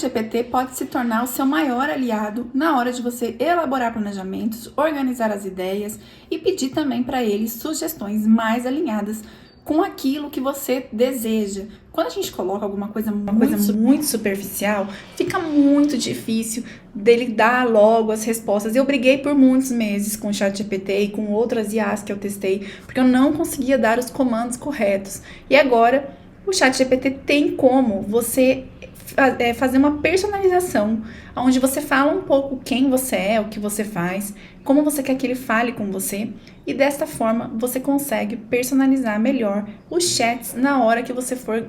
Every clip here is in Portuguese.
ChatGPT pode se tornar o seu maior aliado na hora de você elaborar planejamentos, organizar as ideias e pedir também para ele sugestões mais alinhadas com aquilo que você deseja. Quando a gente coloca alguma coisa muito superficial, fica muito difícil dele dar logo as respostas. Eu briguei por muitos meses com o ChatGPT e com outras IAs que eu testei, porque eu não conseguia dar os comandos corretos. E agora, o ChatGPT tem como você fazer uma personalização, onde você fala um pouco quem você é, o que você faz, como você quer que ele fale com você, e desta forma você consegue personalizar melhor os chats na hora que você for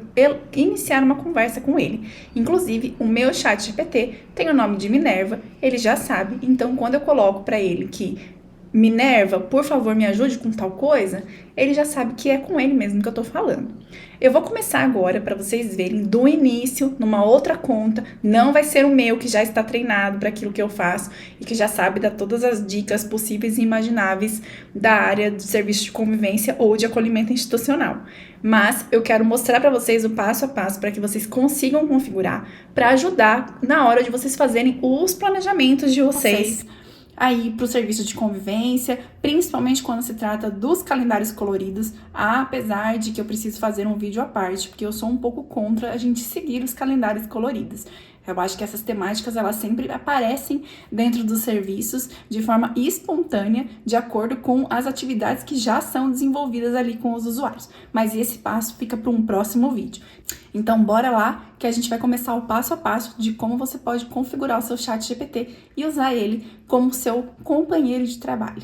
iniciar uma conversa com ele. Inclusive, o meu ChatGPT tem o nome de Minerva, ele já sabe, então quando eu coloco para ele que Minerva, por favor, me ajude com tal coisa, ele já sabe que é com ele mesmo que eu tô falando. Eu vou começar agora para vocês verem do início, numa outra conta, não vai ser o meu que já está treinado para aquilo que eu faço e que já sabe dar todas as dicas possíveis e imagináveis da área de serviço de convivência ou de acolhimento institucional. Mas eu quero mostrar para vocês o passo a passo para que vocês consigam configurar para ajudar na hora de vocês fazerem os planejamentos de vocês aí para o serviço de convivência, principalmente quando se trata dos calendários coloridos, apesar de que eu preciso fazer um vídeo à parte, porque eu sou um pouco contra a gente seguir os calendários coloridos. Eu acho que essas temáticas, elas sempre aparecem dentro dos serviços de forma espontânea, de acordo com as atividades que já são desenvolvidas ali com os usuários. Mas esse passo fica para um próximo vídeo. Então, bora lá que a gente vai começar o passo a passo de como você pode configurar o seu ChatGPT e usar ele como seu companheiro de trabalho.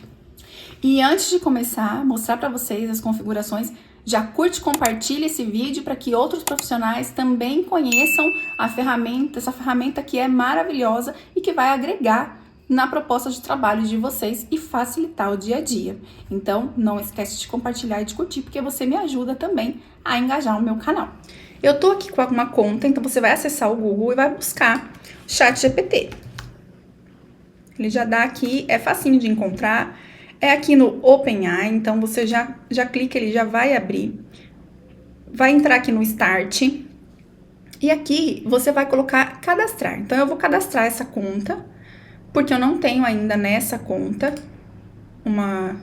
E antes de começar a mostrar para vocês as configurações, já curte e compartilha esse vídeo para que outros profissionais também conheçam a ferramenta, essa ferramenta que é maravilhosa e que vai agregar na proposta de trabalho de vocês e facilitar o dia a dia. Então, não esquece de compartilhar e de curtir, porque você me ajuda também a engajar o meu canal. Eu tô aqui com uma conta, então você vai acessar o Google e vai buscar ChatGPT. Ele já dá aqui, é facinho de encontrar. É aqui no OpenAI, então você já clica, ele já vai abrir. Vai entrar aqui no Start. E aqui você vai colocar cadastrar. Então eu vou cadastrar essa conta, porque eu não tenho ainda nessa conta uma...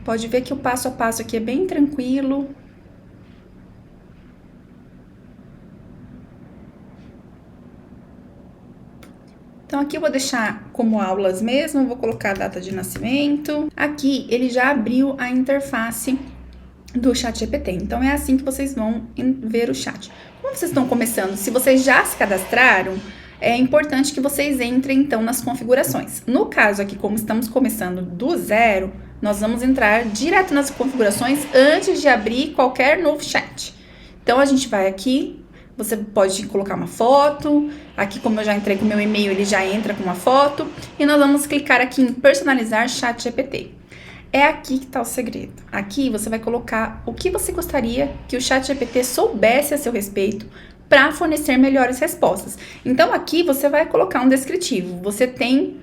Pode ver que o passo a passo aqui é bem tranquilo. Então, aqui eu vou deixar como aulas mesmo, vou colocar a data de nascimento. Aqui, ele já abriu a interface do ChatGPT. Então, é assim que vocês vão ver o chat. Como vocês estão começando, se vocês já se cadastraram, é importante que vocês entrem, então, nas configurações. No caso aqui, como estamos começando do zero, nós vamos entrar direto nas configurações antes de abrir qualquer novo chat. Então, a gente vai aqui... Você pode colocar uma foto, aqui como eu já entrei com o meu e-mail, ele já entra com uma foto. E nós vamos clicar aqui em personalizar ChatGPT. É aqui que está o segredo. Aqui você vai colocar o que você gostaria que o ChatGPT soubesse a seu respeito para fornecer melhores respostas. Então aqui você vai colocar um descritivo. Você tem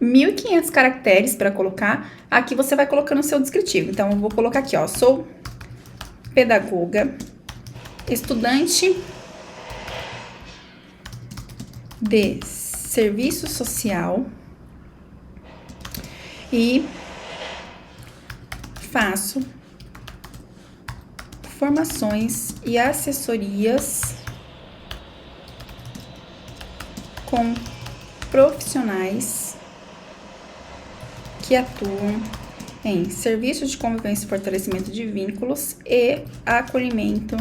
1.500 caracteres para colocar. Aqui você vai colocando o seu descritivo. Então eu vou colocar aqui, ó, sou pedagoga, estudante de serviço social e faço formações e assessorias com profissionais que atuam em serviços de convivência e fortalecimento de vínculos e acolhimento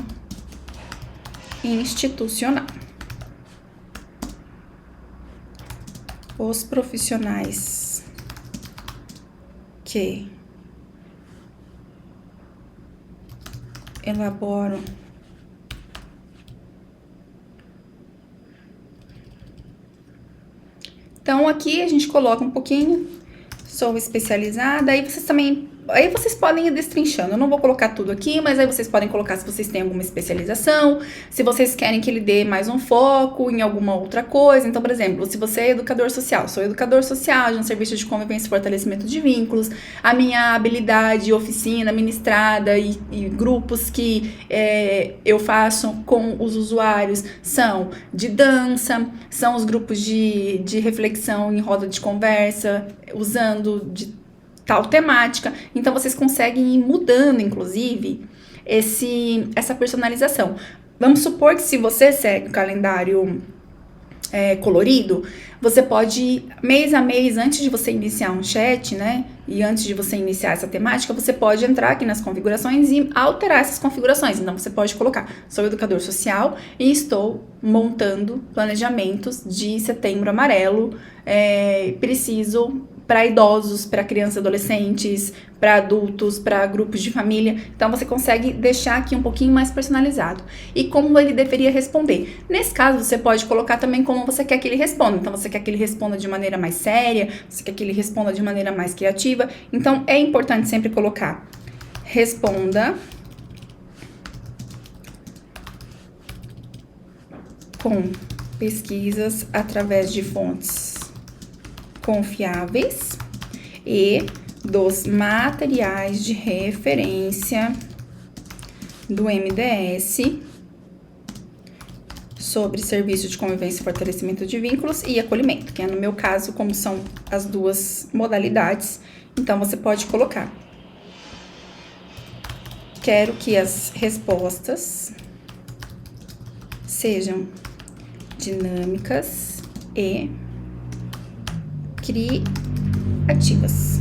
institucional. Os profissionais que elaboram então aqui a gente coloca um pouquinho, sou especializada, aí vocês também Aí vocês podem ir destrinchando, eu não vou colocar tudo aqui, mas aí vocês podem colocar se vocês têm alguma especialização, se vocês querem que ele dê mais um foco em alguma outra coisa. Então, por exemplo, se você é educador social, sou educador social de um serviço de convivência e fortalecimento de vínculos, a minha habilidade, oficina ministrada e grupos que eu faço com os usuários são de dança, são os grupos de reflexão em roda de conversa, usando de tal temática. Então, vocês conseguem ir mudando, inclusive, essa personalização. Vamos supor que se você segue o calendário colorido, você pode, mês a mês, antes de você iniciar um chat, né, e antes de você iniciar essa temática, você pode entrar aqui nas configurações e alterar essas configurações. Então, você pode colocar, sou educador social e estou montando planejamentos de Setembro Amarelo, preciso para idosos, para crianças e adolescentes, para adultos, para grupos de família. Então, você consegue deixar aqui um pouquinho mais personalizado. E como ele deveria responder. Nesse caso, você pode colocar também como você quer que ele responda. Então, você quer que ele responda de maneira mais séria, você quer que ele responda de maneira mais criativa. Então, é importante sempre colocar responda com pesquisas através de fontes confiáveis e dos materiais de referência do MDS sobre serviço de convivência e fortalecimento de vínculos e acolhimento, que é no meu caso, como são as duas modalidades, então você pode colocar. Quero que as respostas sejam dinâmicas e criativas.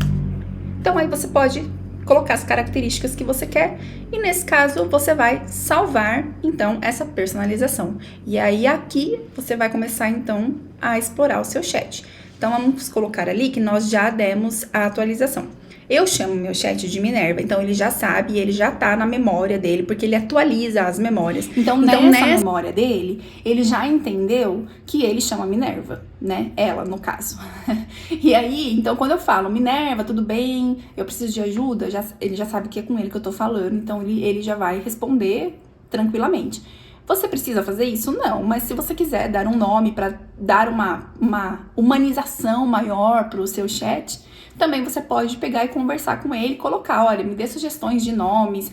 Então, aí você pode colocar as características que você quer e, nesse caso, você vai salvar, então, essa personalização. E aí, aqui, você vai começar, então, a explorar o seu chat. Então, vamos colocar ali que nós já demos a atualização. Eu chamo meu chat de Minerva, então ele já sabe, ele já tá na memória dele, porque ele atualiza as memórias. Então nessa memória dele, ele já entendeu que ele chama Minerva, né? Ela, no caso. E aí, então quando eu falo, Minerva, tudo bem? Eu preciso de ajuda? Ele já sabe que é com ele que eu tô falando, então ele já vai responder tranquilamente. Você precisa fazer isso? Não, mas se você quiser dar um nome para dar uma humanização maior pro seu chat, também você pode pegar e conversar com ele, colocar, olha, me dê sugestões de nomes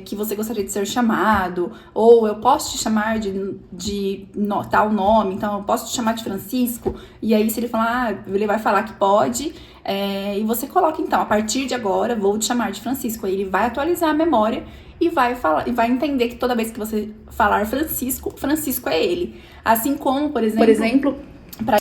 que você gostaria de ser chamado, ou eu posso te chamar de tal nome, então eu posso te chamar de Francisco, e aí se ele falar, ele vai falar que pode, e você coloca então, a partir de agora vou te chamar de Francisco, aí ele vai atualizar a memória e vai falar, e vai entender que toda vez que você falar Francisco, Francisco é ele. Assim como, por exemplo,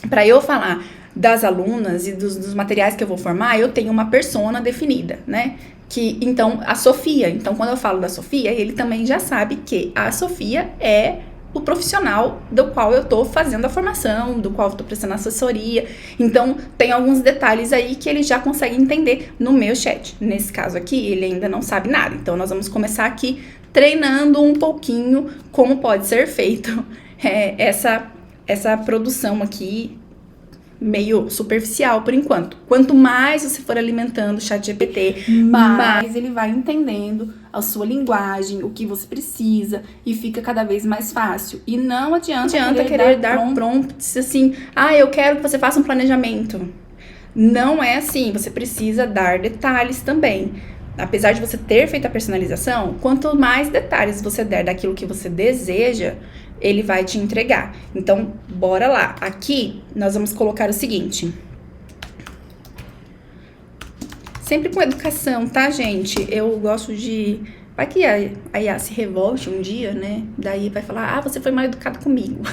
para eu falar das alunas e dos materiais que eu vou formar, eu tenho uma persona definida, né? Que, então, a Sofia. Então, quando eu falo da Sofia, ele também já sabe que a Sofia é o profissional do qual eu tô fazendo a formação, do qual eu tô prestando assessoria. Então, tem alguns detalhes aí que ele já consegue entender no meu chat. Nesse caso aqui, ele ainda não sabe nada. Então, nós vamos começar aqui treinando um pouquinho como pode ser feito essa produção aqui, meio superficial por enquanto. Quanto mais você for alimentando o ChatGPT, mais ele vai entendendo a sua linguagem, o que você precisa, e fica cada vez mais fácil. E não adianta querer dar prompts assim, eu quero que você faça um planejamento. Não é assim, você precisa dar detalhes também. Apesar de você ter feito a personalização, quanto mais detalhes você der daquilo que você deseja, ele vai te entregar. Então, bora lá. Aqui, nós vamos colocar o seguinte. Sempre com educação, tá, gente? Eu gosto de... Vai que a Yá se revolte um dia, né? Daí vai falar, você foi mal educado comigo.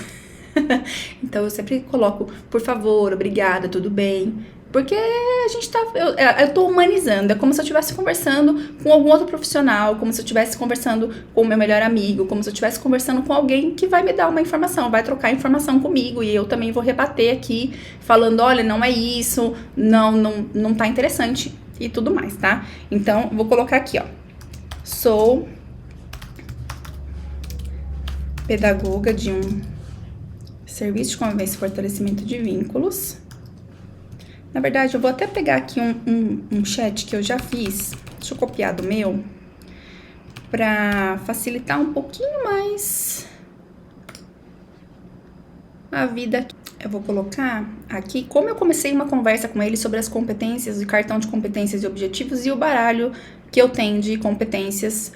Então, eu sempre coloco, por favor, obrigada, tudo bem. Porque a gente tá... Eu tô humanizando. É como se eu estivesse conversando com algum outro profissional, como se eu estivesse conversando com o meu melhor amigo, como se eu estivesse conversando com alguém que vai me dar uma informação, vai trocar informação comigo, e eu também vou rebater aqui, falando, olha, não é isso, não tá interessante, e tudo mais, tá? Então, vou colocar aqui, ó. Sou pedagoga de um serviço de convivência e fortalecimento de vínculos. Na verdade, eu vou até pegar aqui um chat que eu já fiz. Deixa eu copiar do meu. Pra facilitar um pouquinho mais a vida aqui. Eu vou colocar aqui, como eu comecei uma conversa com ele sobre as competências, o cartão de competências e objetivos e o baralho que eu tenho de competências,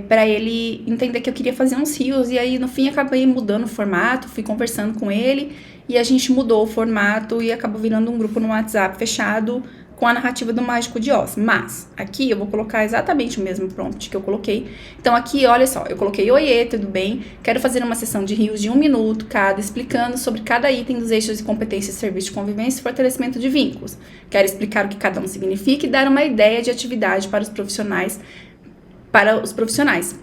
para ele entender que eu queria fazer uns rios. E aí, no fim, acabei mudando o formato, fui conversando com ele e a gente mudou o formato e acabou virando um grupo no WhatsApp fechado com a narrativa do Mágico de Oz. Mas, aqui eu vou colocar exatamente o mesmo prompt que eu coloquei. Então, aqui, olha só, eu coloquei: oiê, tudo bem? Quero fazer uma sessão de rios de 1 minuto cada, explicando sobre cada item dos eixos de competência, serviço de convivência e fortalecimento de vínculos. Quero explicar o que cada um significa e dar uma ideia de atividade para os profissionais.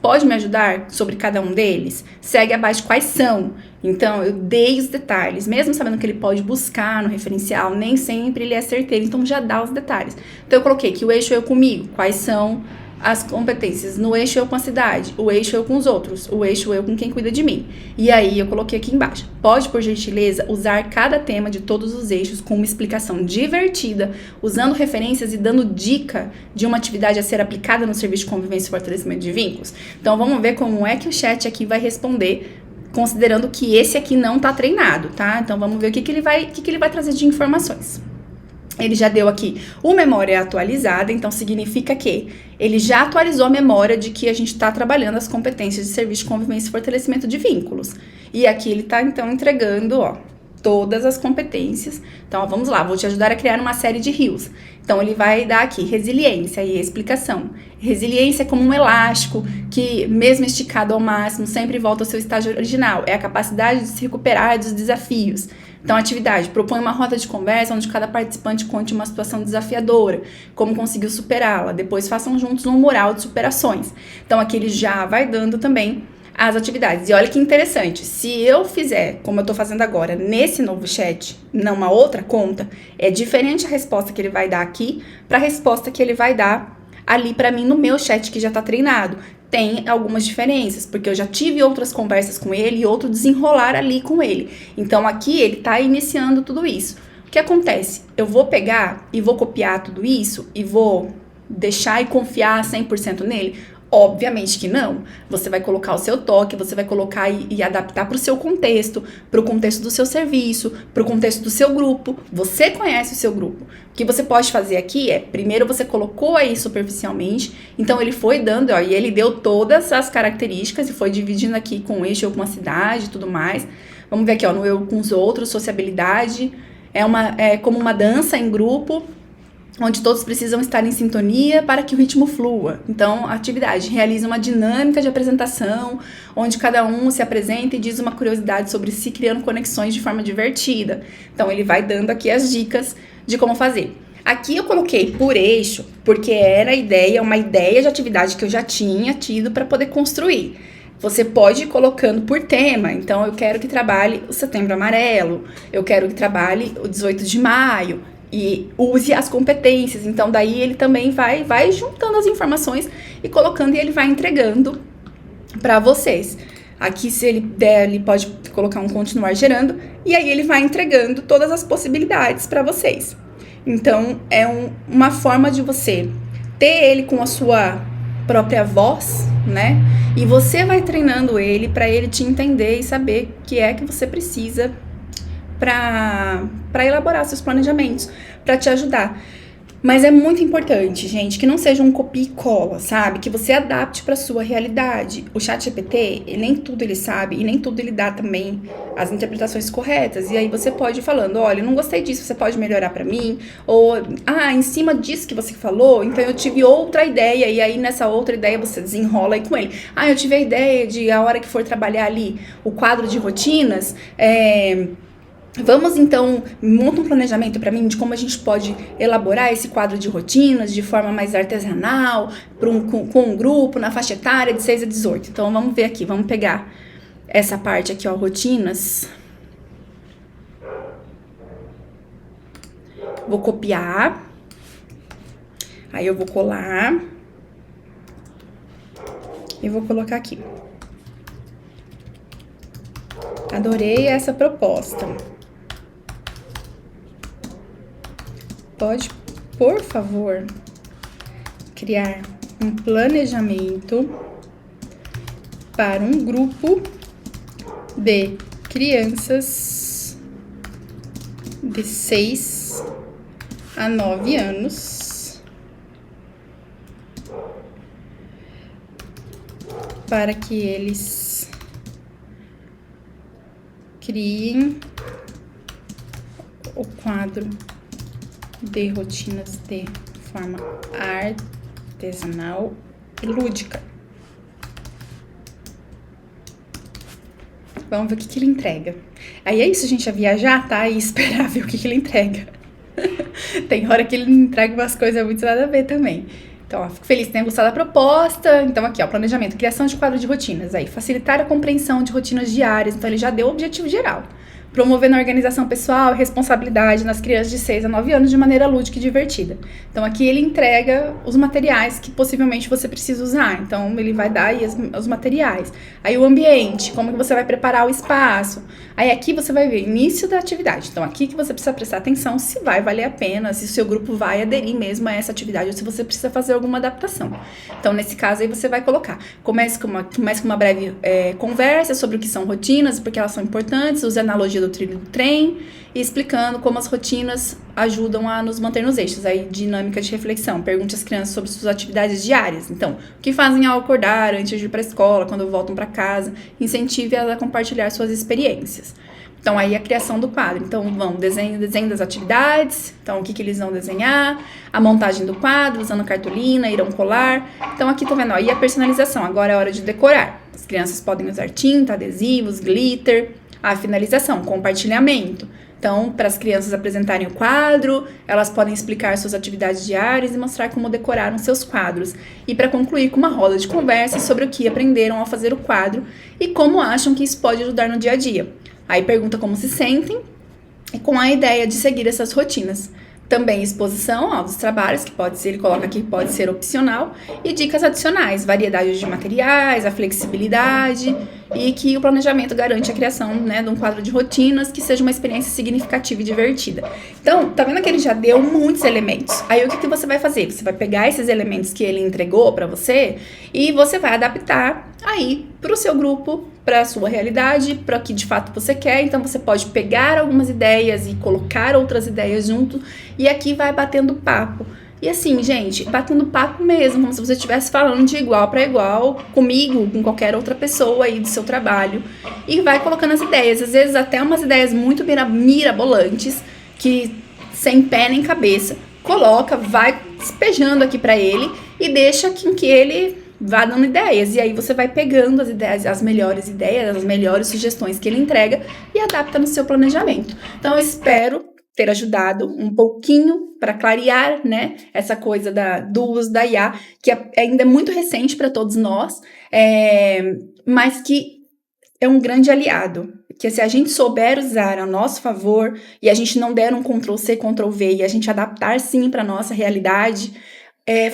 Pode me ajudar sobre cada um deles? Segue abaixo quais são. Então, eu dei os detalhes, mesmo sabendo que ele pode buscar no referencial, nem sempre ele é certeiro, então já dá os detalhes. Então, eu coloquei que o eixo eu comigo, quais são as competências, no eixo eu com a cidade, o eixo eu com os outros, o eixo eu com quem cuida de mim. E aí, eu coloquei aqui embaixo: pode, por gentileza, usar cada tema de todos os eixos com uma explicação divertida, usando referências e dando dica de uma atividade a ser aplicada no serviço de convivência e fortalecimento de vínculos? Então, vamos ver como é que o chat aqui vai responder, considerando que esse aqui não tá treinado, tá? Então, vamos ver o que ele vai trazer de informações. Ele já deu aqui o memória atualizada, então significa que ele já atualizou a memória de que a gente está trabalhando as competências de serviço de convivência e fortalecimento de vínculos. E aqui ele está, então, entregando, ó, todas as competências. Então, ó, vamos lá, vou te ajudar a criar uma série de rios. Então, ele vai dar aqui resiliência e explicação. Resiliência é como um elástico que, mesmo esticado ao máximo, sempre volta ao seu estágio original. É a capacidade de se recuperar dos desafios. Então, atividade: propõe uma roda de conversa onde cada participante conte uma situação desafiadora, como conseguiu superá-la. Depois façam juntos um mural de superações. Então, aqui ele já vai dando também as atividades. E olha que interessante, se eu fizer, como eu tô fazendo agora, nesse novo chat, numa outra conta, é diferente a resposta que ele vai dar aqui para a resposta que ele vai dar ali para mim no meu chat que já tá treinado. Tem algumas diferenças, porque eu já tive outras conversas com ele e outro desenrolar ali com ele. Então, aqui ele tá iniciando tudo isso. O que acontece? Eu vou pegar e vou copiar tudo isso e vou deixar e confiar 100% nele? Obviamente que não. Você vai colocar o seu toque, você vai colocar e adaptar para o seu contexto, para o contexto do seu serviço, para o contexto do seu grupo. Você conhece o seu grupo. O que você pode fazer aqui é, primeiro você colocou aí superficialmente, então ele foi dando, ó, e ele deu todas as características e foi dividindo aqui com o eixo, eu com a cidade e tudo mais. Vamos ver aqui, ó, no eu com os outros, sociabilidade, é como uma dança em grupo, onde todos precisam estar em sintonia para que o ritmo flua. Então, a atividade realiza uma dinâmica de apresentação, onde cada um se apresenta e diz uma curiosidade sobre si, criando conexões de forma divertida. Então, ele vai dando aqui as dicas de como fazer. Aqui eu coloquei por eixo, porque era uma ideia de atividade que eu já tinha tido para poder construir. Você pode ir colocando por tema. Então, eu quero que trabalhe o Setembro Amarelo, eu quero que trabalhe o 18 de maio, e use as competências. Então, daí ele também vai juntando as informações e colocando, e ele vai entregando para vocês. Aqui, se ele der, ele pode colocar um continuar gerando, e aí ele vai entregando todas as possibilidades para vocês. Então, é uma forma de você ter ele com a sua própria voz, né? E você vai treinando ele para ele te entender e saber o que é que você precisa para elaborar seus planejamentos, para te ajudar. Mas é muito importante, gente, que não seja um copia e cola, sabe? Que você adapte para sua realidade. O ChatGPT, nem tudo ele sabe e nem tudo ele dá também as interpretações corretas. E aí você pode ir falando: olha, eu não gostei disso, você pode melhorar para mim? Ou, em cima disso que você falou, então eu tive outra ideia, e aí nessa outra ideia você desenrola aí com ele. Eu tive a ideia de, a hora que for trabalhar ali o quadro de rotinas, vamos, então, monta um planejamento para mim de como a gente pode elaborar esse quadro de rotinas de forma mais artesanal, com um grupo, na faixa etária de 6 a 18. Então, vamos ver aqui, vamos pegar essa parte aqui, ó, rotinas. Vou copiar. Aí eu vou colar. E vou colocar aqui. Adorei essa proposta. pode, por favor, criar um planejamento para um grupo de crianças de 6 a 9 anos para que eles criem o quadro de rotinas de forma artesanal e lúdica. Vamos ver o que ele entrega. Aí é isso, gente, é viajar, tá? E esperar ver o que ele entrega. Tem hora que ele entrega umas coisas muito nada a ver também. Então, ó, fico feliz que tenha gostado da proposta. Então, aqui, ó, planejamento, criação de quadro de rotinas. Aí, facilitar a compreensão de rotinas diárias. Então, ele já deu o objetivo geral. Promovendo a organização pessoal e responsabilidade nas crianças de 6 a 9 anos de maneira lúdica e divertida. Então, aqui ele entrega os materiais que possivelmente você precisa usar. Então, ele vai dar aí os materiais. Aí, o ambiente, como que você vai preparar o espaço. Aí, aqui você vai ver início da atividade. Então, aqui que você precisa prestar atenção se vai valer a pena, se o seu grupo vai aderir mesmo a essa atividade ou se você precisa fazer alguma adaptação. Então, nesse caso aí, você vai colocar. Comece com uma breve conversa sobre o que são rotinas, porque elas são importantes, use a analogia do trilho do trem e explicando como as rotinas ajudam a nos manter nos eixos. Aí, dinâmica de reflexão. Pergunte às crianças sobre suas atividades diárias. Então, o que fazem ao acordar, antes de ir para a escola, quando voltam para casa. Incentive elas a compartilhar suas experiências. Então, aí a criação do quadro. Então, desenho das atividades. Então, o que eles vão desenhar. A montagem do quadro, usando cartolina, irão colar. Então, aqui, tá vendo? Ó, e a personalização. Agora é hora de decorar. As crianças podem usar tinta, adesivos, glitter. A finalização, compartilhamento. Então, para as crianças apresentarem o quadro, elas podem explicar suas atividades diárias e mostrar como decoraram seus quadros. E para concluir com uma roda de conversa sobre o que aprenderam ao fazer o quadro e como acham que isso pode ajudar no dia a dia. Aí pergunta como se sentem e com a ideia de seguir essas rotinas. Também exposição dos trabalhos, que pode ser, ele coloca aqui, pode ser opcional, e dicas adicionais, variedade de materiais, a flexibilidade, e que o planejamento garante a criação, né, de um quadro de rotinas que seja uma experiência significativa e divertida. Então, tá vendo que ele já deu muitos elementos. Aí, o que você vai fazer? Você vai pegar esses elementos que ele entregou para você e você vai adaptar aí para o seu grupo, para a sua realidade, para o que de fato você quer. Então, você pode pegar algumas ideias e colocar outras ideias junto e aqui vai batendo papo. E assim, gente, batendo papo mesmo, como se você estivesse falando de igual para igual comigo, com qualquer outra pessoa aí do seu trabalho. E vai colocando as ideias, às vezes até umas ideias muito mirabolantes, que sem pé nem cabeça. Coloca, vai despejando aqui para ele e deixa que ele vá dando ideias. E aí você vai pegando as ideias, as melhores sugestões que ele entrega e adapta no seu planejamento. Então eu espero ter ajudado um pouquinho para clarear, né, essa coisa do uso da IA, que ainda é muito recente para todos nós, mas que é um grande aliado, que se a gente souber usar a nosso favor e a gente não der um Ctrl+C, Ctrl+V e a gente adaptar sim para a nossa realidade,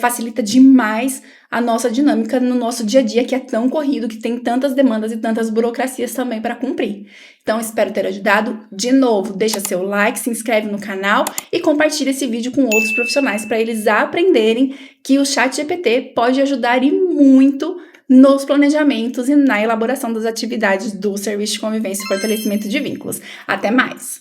facilita demais a nossa dinâmica no nosso dia a dia, que é tão corrido, que tem tantas demandas e tantas burocracias também para cumprir. Então, espero ter ajudado. De novo, deixa seu like, se inscreve no canal e compartilha esse vídeo com outros profissionais para eles aprenderem que o ChatGPT pode ajudar e muito nos planejamentos e na elaboração das atividades do Serviço de Convivência e Fortalecimento de Vínculos. Até mais!